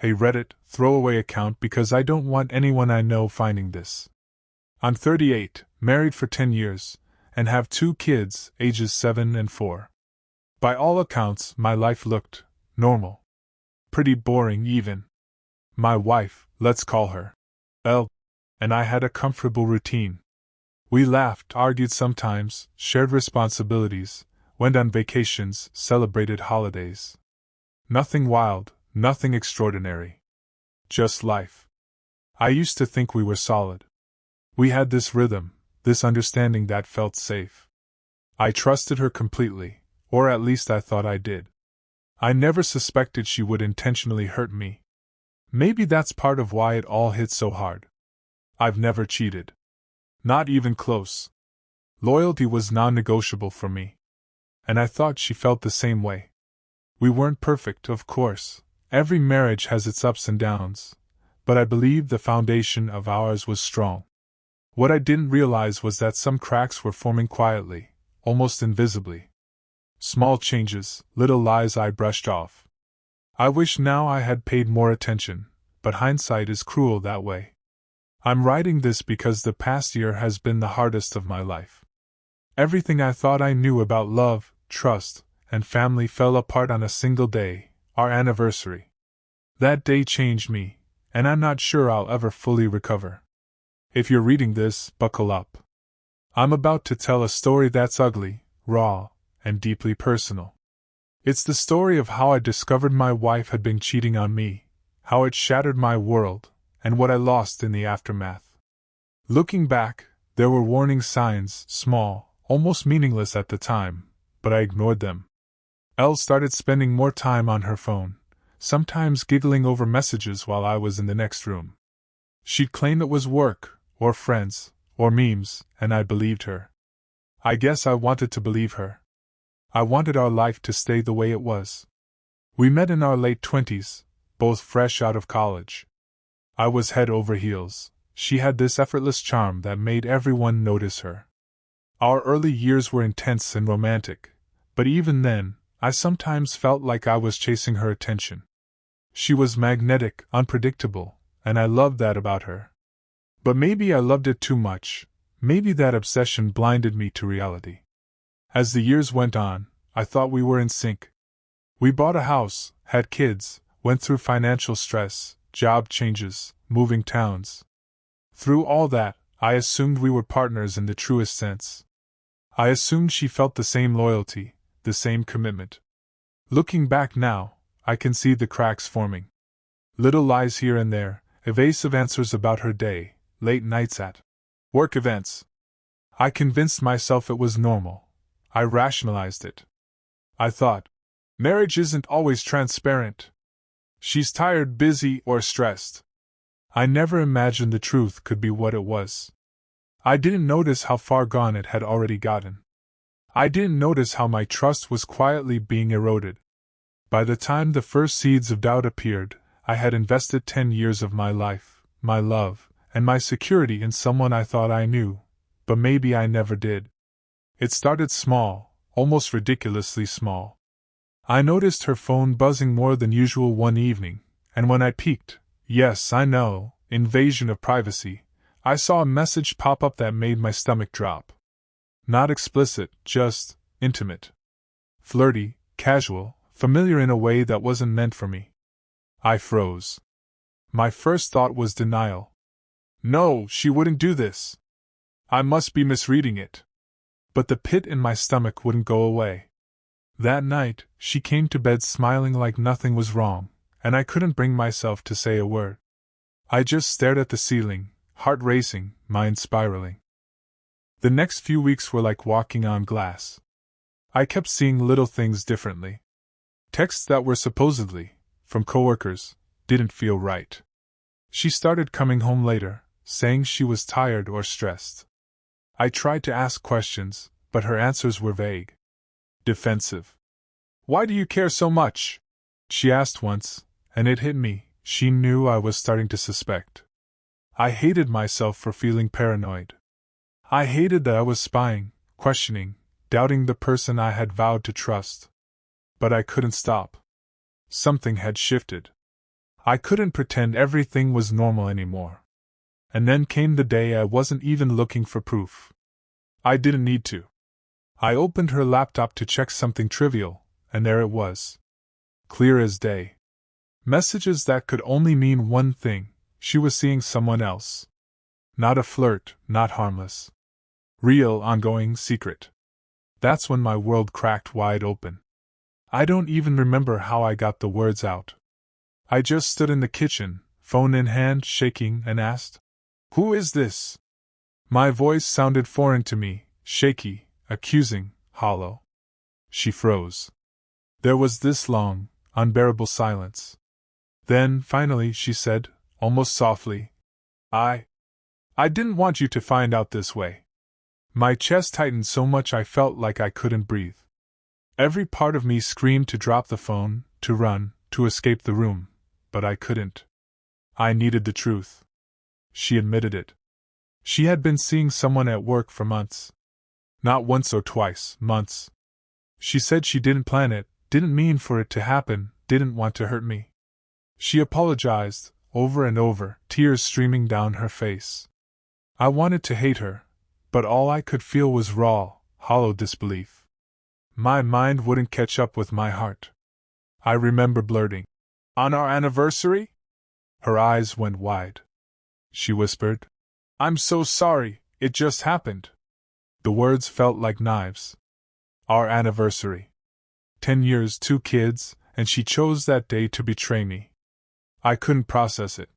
a Reddit throwaway account because I don't want anyone I know finding this. I'm 38, married for 10 years, and have 2 kids, ages 7 and 4. By all accounts, my life looked normal. Pretty boring, even. My wife, let's call her Elle, and I had a comfortable routine. We laughed, argued sometimes, shared responsibilities, went on vacations, celebrated holidays. Nothing wild, nothing extraordinary. Just life. I used to think we were solid. We had this rhythm, this understanding that felt safe. I trusted her completely, or at least I thought I did. I never suspected she would intentionally hurt me. Maybe that's part of why it all hit so hard. I've never cheated. Not even close. Loyalty was non-negotiable for me. And I thought she felt the same way. We weren't perfect, of course. Every marriage has its ups and downs. But I believed the foundation of ours was strong. What I didn't realize was that some cracks were forming quietly, almost invisibly. Small changes, little lies I brushed off. I wish now I had paid more attention, but hindsight is cruel that way. I'm writing this because the past year has been the hardest of my life. Everything I thought I knew about love, trust, and family fell apart on a single day, our anniversary. That day changed me, and I'm not sure I'll ever fully recover. If you're reading this, buckle up. I'm about to tell a story that's ugly, raw, and deeply personal. It's the story of how I discovered my wife had been cheating on me, how it shattered my world, and what I lost in the aftermath. Looking back, there were warning signs, small, almost meaningless at the time, but I ignored them. Elle started spending more time on her phone, sometimes giggling over messages while I was in the next room. She'd claim it was work, or friends, or memes, and I believed her. I guess I wanted to believe her. I wanted our life to stay the way it was. We met in our late 20s, both fresh out of college. I was head over heels. She had this effortless charm that made everyone notice her. Our early years were intense and romantic, but even then, I sometimes felt like I was chasing her attention. She was magnetic, unpredictable, and I loved that about her. But maybe I loved it too much. Maybe that obsession blinded me to reality. As the years went on, I thought we were in sync. We bought a house, had kids, went through financial stress, job changes, moving towns. Through all that, I assumed we were partners in the truest sense. I assumed she felt the same loyalty, the same commitment. Looking back now, I can see the cracks forming. Little lies here and there, evasive answers about her day, late nights at work events. I convinced myself it was normal. I rationalized it. I thought, marriage isn't always transparent. She's tired, busy, or stressed. I never imagined the truth could be what it was. I didn't notice how far gone it had already gotten. I didn't notice how my trust was quietly being eroded. By the time the first seeds of doubt appeared, I had invested 10 years of my life, my love, and my security in someone I thought I knew, but maybe I never did. It started small, almost ridiculously small. I noticed her phone buzzing more than usual one evening, and when I peeked, yes, I know, invasion of privacy, I saw a message pop up that made my stomach drop. Not explicit, just intimate. Flirty, casual, familiar in a way that wasn't meant for me. I froze. My first thought was denial. No, she wouldn't do this. I must be misreading it. But the pit in my stomach wouldn't go away. That night, she came to bed smiling like nothing was wrong, and I couldn't bring myself to say a word. I just stared at the ceiling, heart racing, mind spiraling. The next few weeks were like walking on glass. I kept seeing little things differently. Texts that were supposedly from coworkers didn't feel right. She started coming home later, saying she was tired or stressed. I tried to ask questions, but her answers were vague. Defensive. Why do you care so much? She asked once, and it hit me. She knew I was starting to suspect. I hated myself for feeling paranoid. I hated that I was spying, questioning, doubting the person I had vowed to trust. But I couldn't stop. Something had shifted. I couldn't pretend everything was normal anymore. And then came the day I wasn't even looking for proof. I didn't need to. I opened her laptop to check something trivial, and there it was. Clear as day. Messages that could only mean one thing: she was seeing someone else. Not a flirt, not harmless. Real, ongoing, secret. That's when my world cracked wide open. I don't even remember how I got the words out. I just stood in the kitchen, phone in hand, shaking, and asked, "Who is this?" My voice sounded foreign to me, shaky, accusing, hollow. She froze. There was this long, unbearable silence. Then, finally, she said, almost softly, I didn't want you to find out this way." My chest tightened so much I felt like I couldn't breathe. Every part of me screamed to drop the phone, to run, to escape the room, but I couldn't. I needed the truth. She admitted it. She had been seeing someone at work for months. Not once or twice, months. She said she didn't plan it, didn't mean for it to happen, didn't want to hurt me. She apologized, over and over, tears streaming down her face. I wanted to hate her, but all I could feel was raw, hollow disbelief. My mind wouldn't catch up with my heart. I remember blurting, "On our anniversary?" Her eyes went wide. She whispered, "I'm so sorry, it just happened." The words felt like knives. Our anniversary. 10 years, 2 kids, and she chose that day to betray me. I couldn't process it.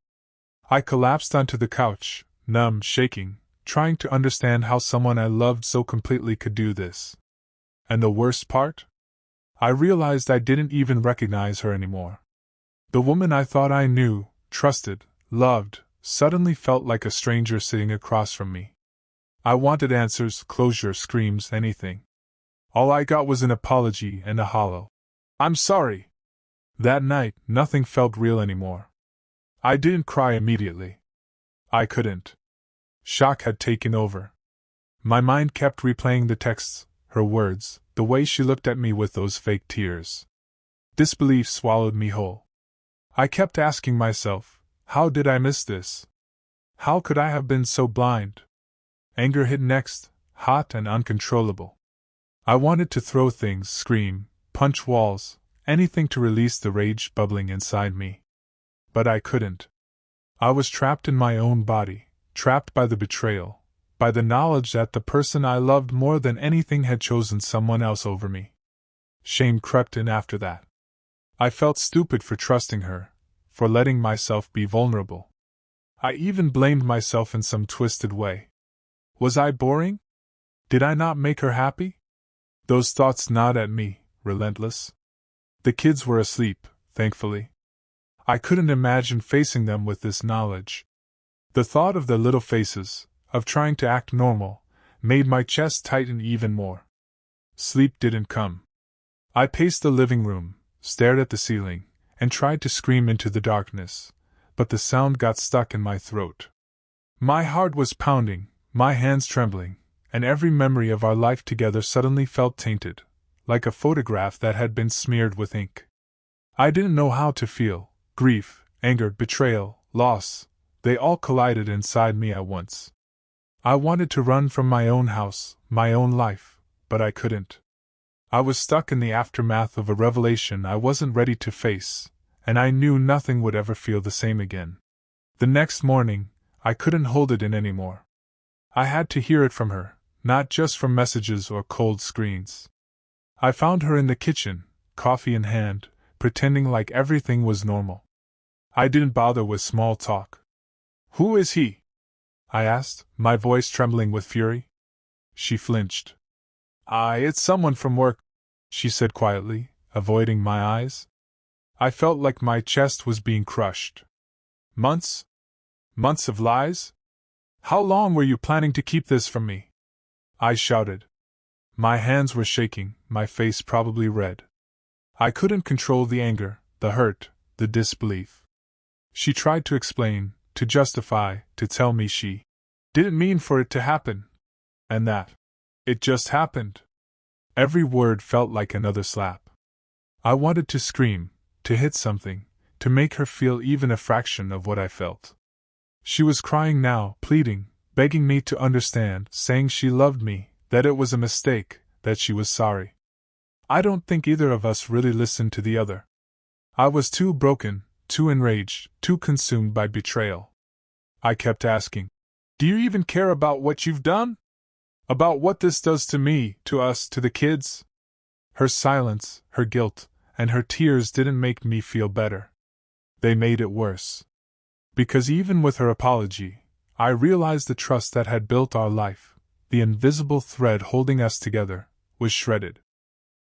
I collapsed onto the couch, numb, shaking, trying to understand how someone I loved so completely could do this. And the worst part? I realized I didn't even recognize her anymore. The woman I thought I knew, trusted, loved, suddenly felt like a stranger sitting across from me. I wanted answers, closure, screams, anything. All I got was an apology and a hollow, "I'm sorry." That night, nothing felt real anymore. I didn't cry immediately. I couldn't. Shock had taken over. My mind kept replaying the texts, her words, the way she looked at me with those fake tears. Disbelief swallowed me whole. I kept asking myself, how did I miss this? How could I have been so blind? Anger hit next, hot and uncontrollable. I wanted to throw things, scream, punch walls, anything to release the rage bubbling inside me. But I couldn't. I was trapped in my own body, trapped by the betrayal, by the knowledge that the person I loved more than anything had chosen someone else over me. Shame crept in after that. I felt stupid for trusting her, for letting myself be vulnerable. I even blamed myself in some twisted way. Was I boring? Did I not make her happy? Those thoughts gnawed at me, relentless. The kids were asleep, thankfully. I couldn't imagine facing them with this knowledge. The thought of their little faces, of trying to act normal, made my chest tighten even more. Sleep didn't come. I paced the living room, stared at the ceiling, and tried to scream into the darkness, but the sound got stuck in my throat. My heart was pounding, my hands trembling, and every memory of our life together suddenly felt tainted, like a photograph that had been smeared with ink. I didn't know how to feel. Grief, anger, betrayal, loss, they all collided inside me at once. I wanted to run from my own house, my own life, but I couldn't. I was stuck in the aftermath of a revelation I wasn't ready to face, and I knew nothing would ever feel the same again. The next morning, I couldn't hold it in anymore. I had to hear it from her, not just from messages or cold screens. I found her in the kitchen, coffee in hand, pretending like everything was normal. I didn't bother with small talk. "Who is he?" I asked, my voice trembling with fury. She flinched. It's someone from work," she said quietly, avoiding my eyes. I felt like my chest was being crushed. "Months? Months of lies? How long were you planning to keep this from me?" I shouted. My hands were shaking, my face probably red. I couldn't control the anger, the hurt, the disbelief. She tried to explain, to justify, to tell me she didn't mean for it to happen, and that it just happened. Every word felt like another slap. I wanted to scream, to hit something, to make her feel even a fraction of what I felt. She was crying now, pleading, begging me to understand, saying she loved me, that it was a mistake, that she was sorry. I don't think either of us really listened to the other. I was too broken, too enraged, too consumed by betrayal. I kept asking, "Do you even care about what you've done? About what this does to me, to us, to the kids?" Her silence, her guilt, and her tears didn't make me feel better. They made it worse. Because even with her apology, I realized the trust that had built our life, the invisible thread holding us together, was shredded.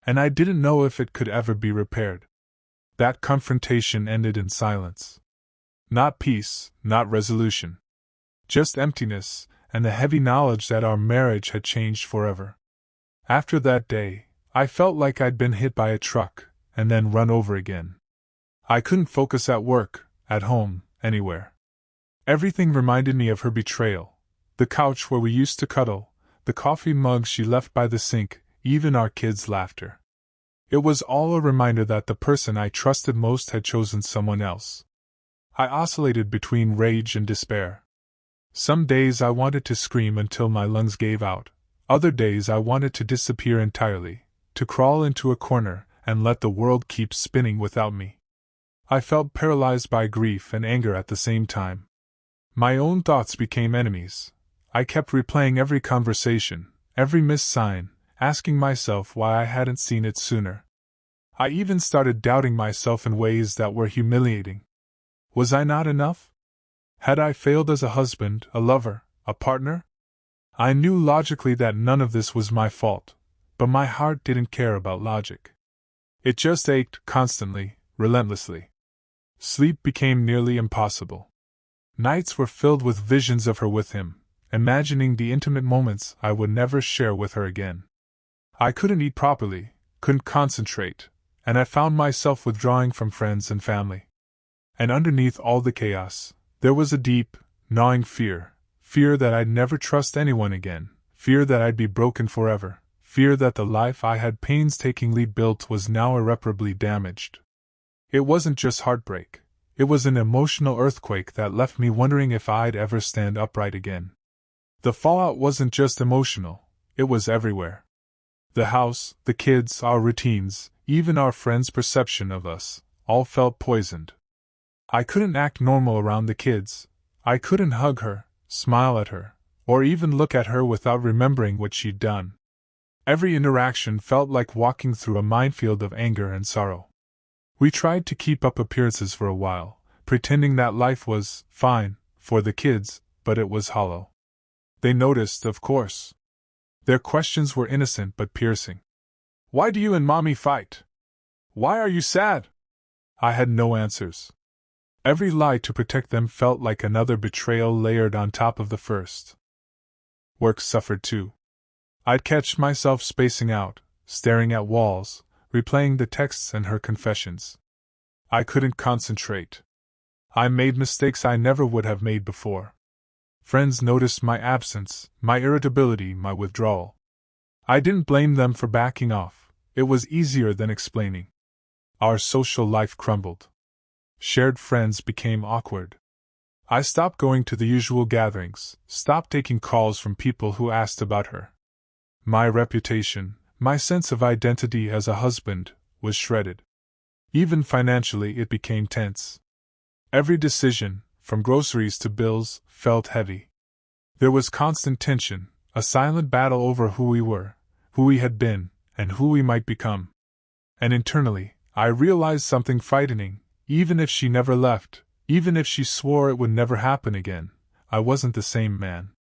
And I didn't know if it could ever be repaired. That confrontation ended in silence. Not peace, not resolution. Just emptiness, and the heavy knowledge that our marriage had changed forever. After that day, I felt like I'd been hit by a truck, and then run over again. I couldn't focus at work, at home, anywhere. Everything reminded me of her betrayal. The couch where we used to cuddle, the coffee mug she left by the sink, even our kids' laughter. It was all a reminder that the person I trusted most had chosen someone else. I oscillated between rage and despair. Some days I wanted to scream until my lungs gave out. Other days I wanted to disappear entirely, to crawl into a corner and let the world keep spinning without me. I felt paralyzed by grief and anger at the same time. My own thoughts became enemies. I kept replaying every conversation, every missed sign, asking myself why I hadn't seen it sooner. I even started doubting myself in ways that were humiliating. Was I not enough? Had I failed as a husband, a lover, a partner? I knew logically that none of this was my fault, but my heart didn't care about logic. It just ached constantly, relentlessly. Sleep became nearly impossible. Nights were filled with visions of her with him, imagining the intimate moments I would never share with her again. I couldn't eat properly, couldn't concentrate, and I found myself withdrawing from friends and family. And underneath all the chaos, there was a deep, gnawing fear that I'd never trust anyone again, fear that I'd be broken forever, fear that the life I had painstakingly built was now irreparably damaged. It wasn't just heartbreak, it was an emotional earthquake that left me wondering if I'd ever stand upright again. The fallout wasn't just emotional, it was everywhere. The house, the kids, our routines, even our friends' perception of us, all felt poisoned. I couldn't act normal around the kids. I couldn't hug her, smile at her, or even look at her without remembering what she'd done. Every interaction felt like walking through a minefield of anger and sorrow. We tried to keep up appearances for a while, pretending that life was fine for the kids, but it was hollow. They noticed, of course. Their questions were innocent but piercing. "Why do you and Mommy fight? Why are you sad?" I had no answers. Every lie to protect them felt like another betrayal layered on top of the first. Work suffered too. I'd catch myself spacing out, staring at walls, replaying the texts and her confessions. I couldn't concentrate. I made mistakes I never would have made before. Friends noticed my absence, my irritability, my withdrawal. I didn't blame them for backing off. It was easier than explaining. Our social life crumbled. Shared friends became awkward. I stopped going to the usual gatherings, stopped taking calls from people who asked about her. My reputation, my sense of identity as a husband, was shredded. Even financially it became tense. Every decision, from groceries to bills, felt heavy. There was constant tension, a silent battle over who we were, who we had been, and who we might become. And internally, I realized something frightening. Even if she never left, even if she swore it would never happen again, I wasn't the same man.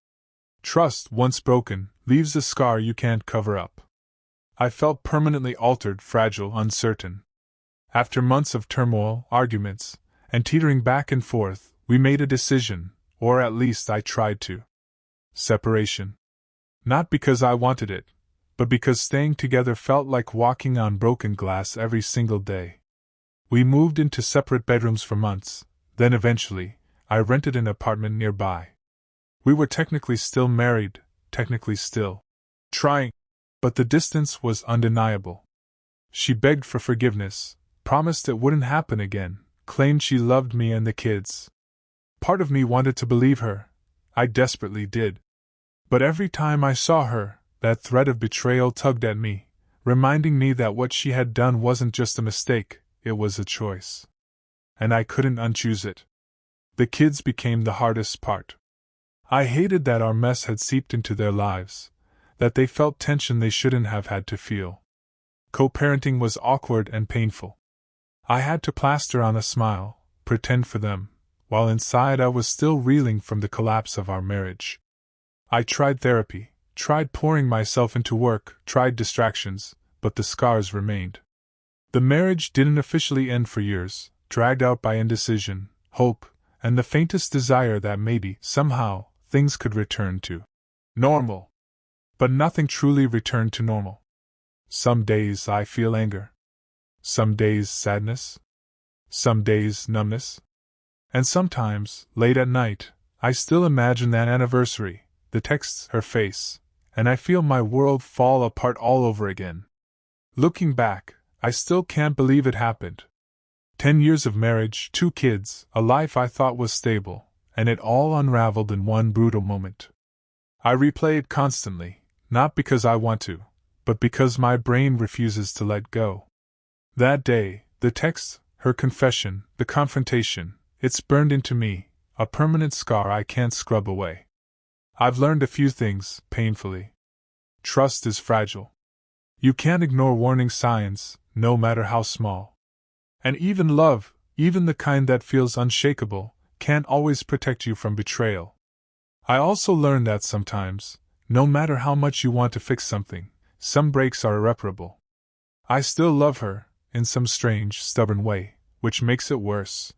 Trust, once broken, leaves a scar you can't cover up. I felt permanently altered, fragile, uncertain. After months of turmoil, arguments, and teetering back and forth, we made a decision, or at least I tried to. Separation. Not because I wanted it, but because staying together felt like walking on broken glass every single day. We moved into separate bedrooms for months, then eventually, I rented an apartment nearby. We were technically still married, technically still trying, but the distance was undeniable. She begged for forgiveness, promised it wouldn't happen again, claimed she loved me and the kids. Part of me wanted to believe her. I desperately did. But every time I saw her, that thread of betrayal tugged at me, reminding me that what she had done wasn't just a mistake, it was a choice. And I couldn't unchoose it. The kids became the hardest part. I hated that our mess had seeped into their lives, that they felt tension they shouldn't have had to feel. Co-parenting was awkward and painful. I had to plaster on a smile, pretend for them, while inside I was still reeling from the collapse of our marriage. I tried therapy, tried pouring myself into work, tried distractions, but the scars remained. The marriage didn't officially end for years, dragged out by indecision, hope, and the faintest desire that maybe, somehow, things could return to normal. But nothing truly returned to normal. Some days I feel anger. Some days sadness. Some days numbness. And sometimes, late at night, I still imagine that anniversary, the texts, her face, and I feel my world fall apart all over again. Looking back, I still can't believe it happened. 10 years of marriage, 2 kids, a life I thought was stable, and it all unraveled in one brutal moment. I replay it constantly, not because I want to, but because my brain refuses to let go. That day, the text, her confession, the confrontation, it's burned into me, a permanent scar I can't scrub away. I've learned a few things, painfully. Trust is fragile. You can't ignore warning signs, no matter how small. And even love, even the kind that feels unshakable, can't always protect you from betrayal. I also learned that sometimes, no matter how much you want to fix something, some breaks are irreparable. I still love her, in some strange, stubborn way, which makes it worse.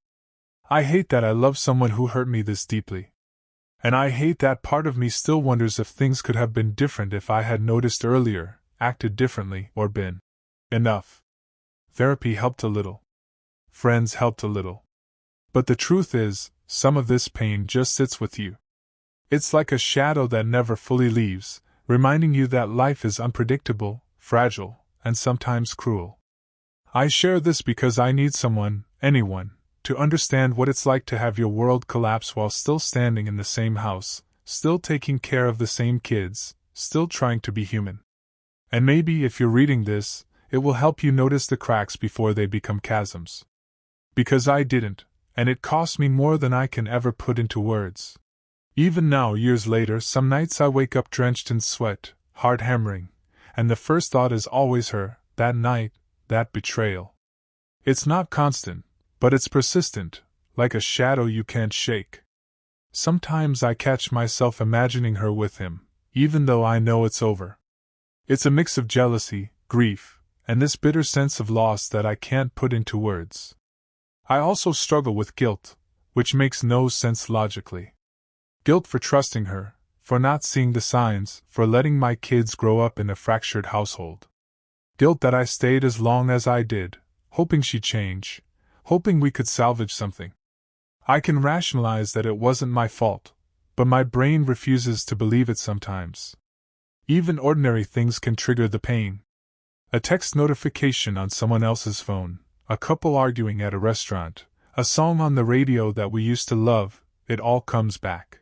I hate that I love someone who hurt me this deeply. And I hate that part of me still wonders if things could have been different if I had noticed earlier, acted differently, or been enough. Therapy helped a little. Friends helped a little. But the truth is, some of this pain just sits with you. It's like a shadow that never fully leaves, reminding you that life is unpredictable, fragile, and sometimes cruel. I share this because I need someone, anyone, to understand what it's like to have your world collapse while still standing in the same house, still taking care of the same kids, still trying to be human. And maybe if you're reading this, it will help you notice the cracks before they become chasms. Because I didn't, and it cost me more than I can ever put into words. Even now, years later, some nights I wake up drenched in sweat, heart hammering, and the first thought is always her, that night, that betrayal. It's not constant, but it's persistent, like a shadow you can't shake. Sometimes I catch myself imagining her with him, even though I know it's over. It's a mix of jealousy, grief, and this bitter sense of loss that I can't put into words. I also struggle with guilt, which makes no sense logically. Guilt for trusting her, for not seeing the signs, for letting my kids grow up in a fractured household. Guilt that I stayed as long as I did, hoping she'd change, hoping we could salvage something. I can rationalize that it wasn't my fault, but my brain refuses to believe it sometimes. Even ordinary things can trigger the pain. A text notification on someone else's phone, a couple arguing at a restaurant, a song on the radio that we used to love, it all comes back.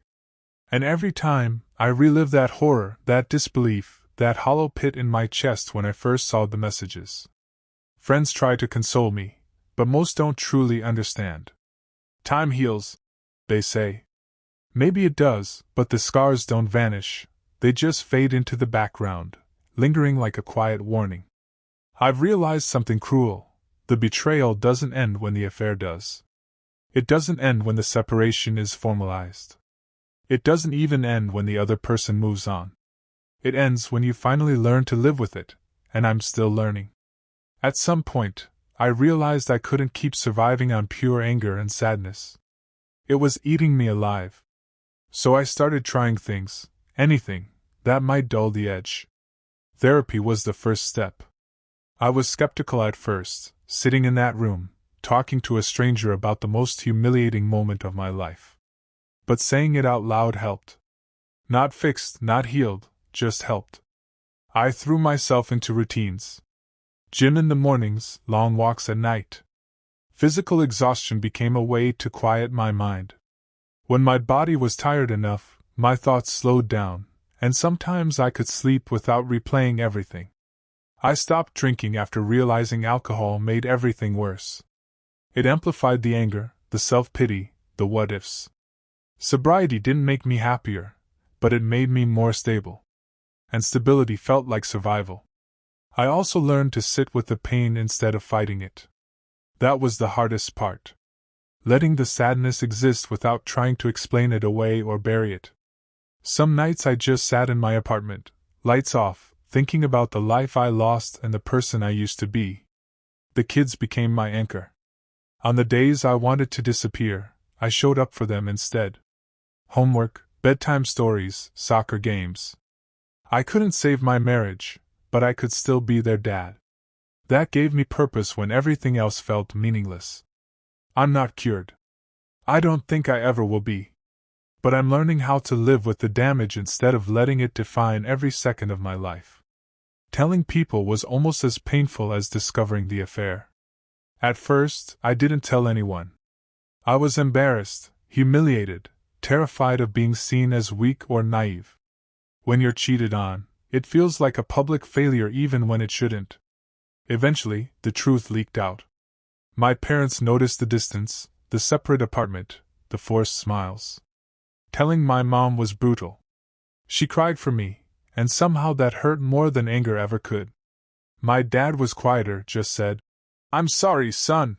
And every time, I relive that horror, that disbelief, that hollow pit in my chest when I first saw the messages. Friends try to console me, but most don't truly understand. Time heals, they say. Maybe it does, but the scars don't vanish, they just fade into the background, lingering like a quiet warning. I've realized something cruel. The betrayal doesn't end when the affair does. It doesn't end when the separation is formalized. It doesn't even end when the other person moves on. It ends when you finally learn to live with it, and I'm still learning. At some point, I realized I couldn't keep surviving on pure anger and sadness. It was eating me alive. So I started trying things, anything, that might dull the edge. Therapy was the first step. I was skeptical at first, sitting in that room, talking to a stranger about the most humiliating moment of my life. But saying it out loud helped. Not fixed, not healed, just helped. I threw myself into routines. Gym in the mornings, long walks at night. Physical exhaustion became a way to quiet my mind. When my body was tired enough, my thoughts slowed down, and sometimes I could sleep without replaying everything. I stopped drinking after realizing alcohol made everything worse. It amplified the anger, the self-pity, the what-ifs. Sobriety didn't make me happier, but it made me more stable. And stability felt like survival. I also learned to sit with the pain instead of fighting it. That was the hardest part. Letting the sadness exist without trying to explain it away or bury it. Some nights I just sat in my apartment, lights off, thinking about the life I lost and the person I used to be. The kids became my anchor. On the days I wanted to disappear, I showed up for them instead. Homework, bedtime stories, soccer games. I couldn't save my marriage, but I could still be their dad. That gave me purpose when everything else felt meaningless. I'm not cured. I don't think I ever will be. But I'm learning how to live with the damage instead of letting it define every second of my life. Telling people was almost as painful as discovering the affair. At first, I didn't tell anyone. I was embarrassed, humiliated, terrified of being seen as weak or naive. When you're cheated on, it feels like a public failure even when it shouldn't. Eventually, the truth leaked out. My parents noticed the distance, the separate apartment, the forced smiles. Telling my mom was brutal. She cried for me, and somehow that hurt more than anger ever could. My dad was quieter, just said, "I'm sorry, son."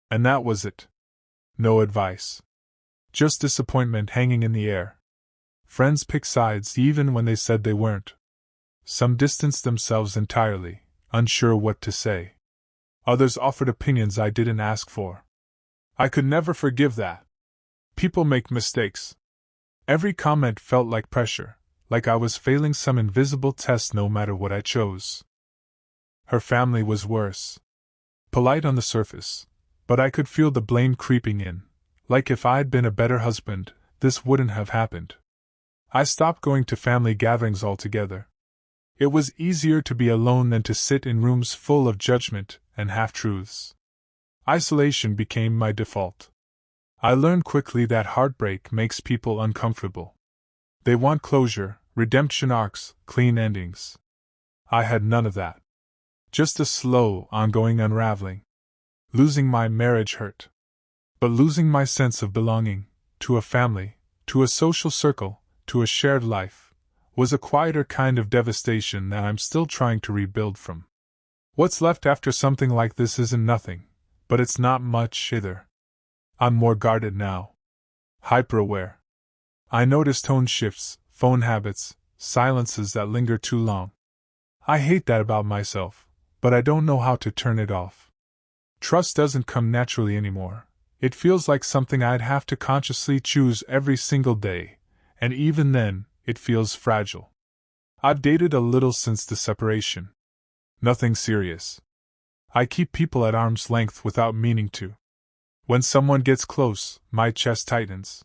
And that was it. No advice. Just disappointment hanging in the air. Friends picked sides even when they said they weren't. Some distanced themselves entirely, unsure what to say. Others offered opinions I didn't ask for. I could never forgive that. People make mistakes. Every comment felt like pressure, like I was failing some invisible test no matter what I chose. Her family was worse. Polite on the surface, but I could feel the blame creeping in, like if I'd been a better husband, this wouldn't have happened. I stopped going to family gatherings altogether. It was easier to be alone than to sit in rooms full of judgment and half-truths. Isolation became my default. I learned quickly that heartbreak makes people uncomfortable. They want closure, redemption arcs, clean endings. I had none of that. Just a slow, ongoing unraveling. Losing my marriage hurt. But losing my sense of belonging, to a family, to a social circle, to a shared life, was a quieter kind of devastation that I'm still trying to rebuild from. What's left after something like this isn't nothing, but it's not much either. I'm more guarded now. Hyper-aware. I notice tone shifts, phone habits, silences that linger too long. I hate that about myself, but I don't know how to turn it off. Trust doesn't come naturally anymore. It feels like something I'd have to consciously choose every single day, and even then, it feels fragile. I've dated a little since the separation. Nothing serious. I keep people at arm's length without meaning to. When someone gets close, my chest tightens.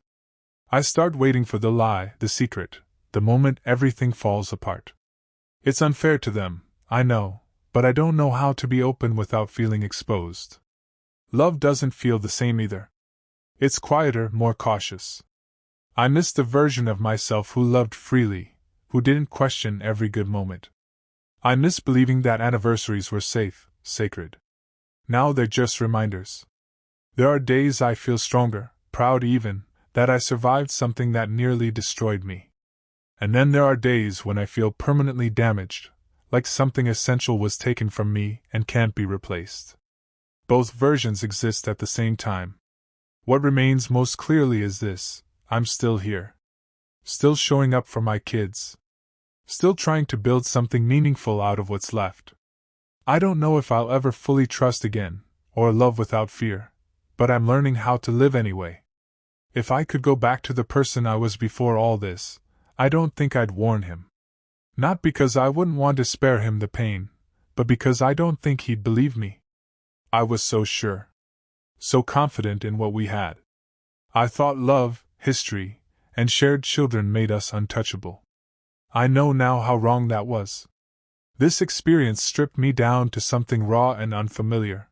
I start waiting for the lie, the secret, the moment everything falls apart. It's unfair to them, I know, but I don't know how to be open without feeling exposed. Love doesn't feel the same either. It's quieter, more cautious. I miss the version of myself who loved freely, who didn't question every good moment. I miss believing that anniversaries were safe, sacred. Now they're just reminders. There are days I feel stronger, proud even, that I survived something that nearly destroyed me. And then there are days when I feel permanently damaged, like something essential was taken from me and can't be replaced. Both versions exist at the same time. What remains most clearly is this: I'm still here. Still showing up for my kids. Still trying to build something meaningful out of what's left. I don't know if I'll ever fully trust again, or love without fear, but I'm learning how to live anyway. If I could go back to the person I was before all this, I don't think I'd warn him. Not because I wouldn't want to spare him the pain, but because I don't think he'd believe me. I was so sure. So confident in what we had. I thought love, history, and shared children made us untouchable. I know now how wrong that was. This experience stripped me down to something raw and unfamiliar.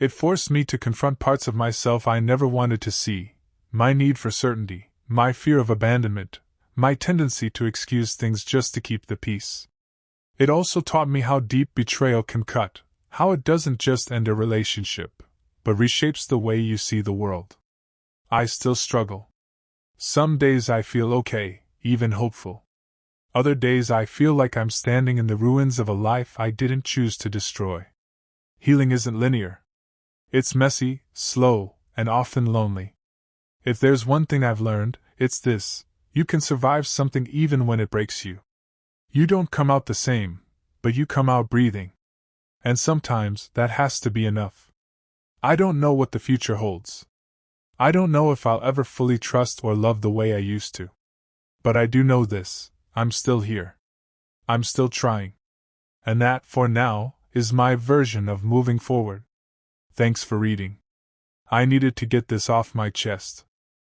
It forced me to confront parts of myself I never wanted to see: my need for certainty, my fear of abandonment, my tendency to excuse things just to keep the peace. It also taught me how deep betrayal can cut, how it doesn't just end a relationship, but reshapes the way you see the world. I still struggle. Some days I feel okay, even hopeful. Other days I feel like I'm standing in the ruins of a life I didn't choose to destroy. Healing isn't linear. It's messy, slow, and often lonely. If there's one thing I've learned, it's this: you can survive something even when it breaks you. You don't come out the same, but you come out breathing. And sometimes that has to be enough. I don't know what the future holds. I don't know if I'll ever fully trust or love the way I used to. But I do know this: I'm still here. I'm still trying. And that, for now, is my version of moving forward. Thanks for reading. I needed to get this off my chest.